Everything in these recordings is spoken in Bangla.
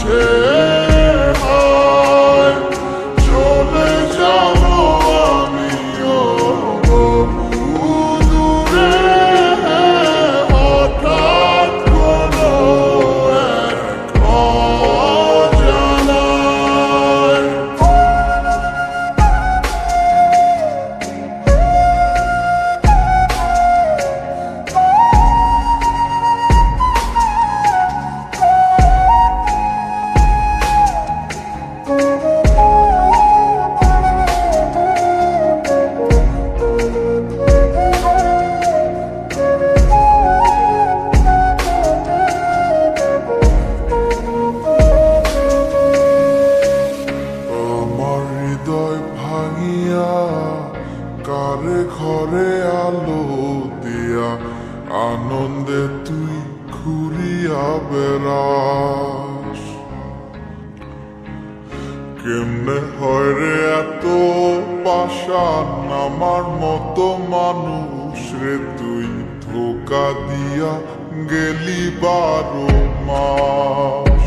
মাঝে চলে যাব আমিও বহু দূরে, হঠাৎ কোনো এক অজানায়। আমার হৃদয় ভাঙিয়া কারে ঘরে আলো দিয়া আনন্দে তুই ঘুরিয়া বেড়াস। কেমনে হয় রে এত পাষাণ আমার মতো মানুষ রে, তুই ধোকা দিয়া গেলি 12 মাস।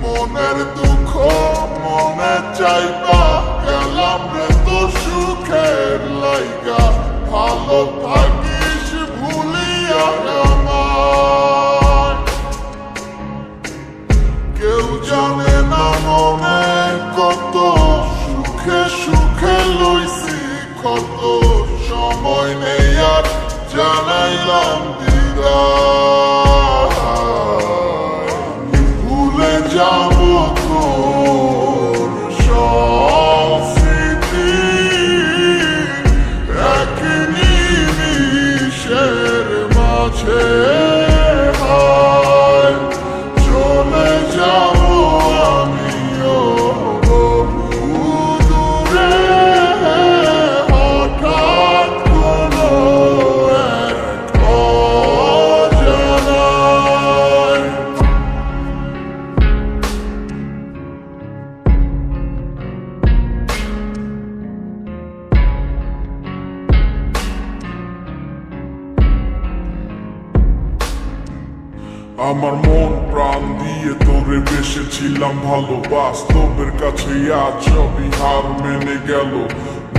মনের দুঃখ মনে চাইবা গেলাম রে তোর সুখের লাইগা, ভালো থাকিস ভুলিয়া আমায়। কেউ জানে না মনে কত সুখে সুখে লইছি কত, সময় নেই আর জানাইলাম বিদায়। ভুলে যাব তোর সব স্মৃতি এক নিমিষের মাঝে চলে যাব আমিও বহু দূরে, হঠাৎ কোনো এক অজানায়। আমার মন প্রাণ দিয়ে তোরে বেসেছিলাম ভালো, বাস্তবের কাছে আজ সবই হার মেনে গেল।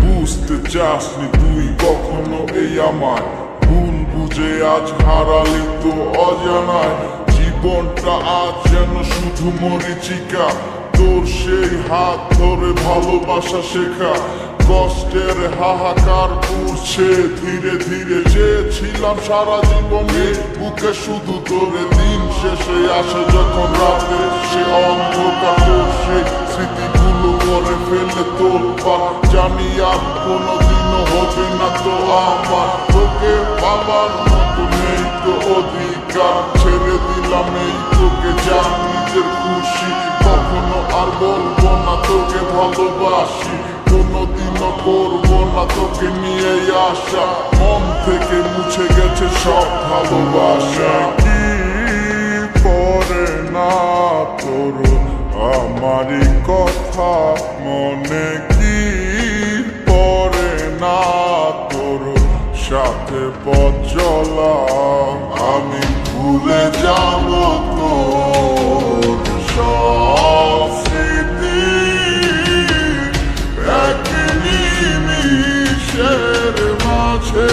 বুঝতে চাসনি তুই কখনো এই আমায়, ভুল বুঝে আজ হারালি তো অজানায়। জীবনটা আজ যেন শুধু মরীচিকা, তোর সেই হাত ধরে ভালোবাসা শেখা। কষ্টের হাহাকার পুড়ছে ধীরে ধীরে, চেয়েছিলাম সারা জীবনে বুকে শুধু তোরে। দিন শেষে আসে যখন রাতে সে অন্ধকার, তোর সেই স্মৃতিগুলো করে ফেলে তোর পা। জানি আর কোনোদিনও হবে না তো আমার, তোকে বাবার মতো নেই তো অধিকার। ছেড়ে দিলাম এই তোকে যা নিজের খুশি, কখনো আর বলবো না তোকে ভালোবাসি। কোনোদিনও করবো না তোকে নিয়ে আসা, মন থেকে মুছে গেছে সব ভালোবাসা। কি পড়ে না তোর আমারই কথা মনে, কি পড়ে না তোর সাথে পথ চলা। আমি ভুলে যাব তোর সব স্মৃতি এক নিমিষের মাঝে।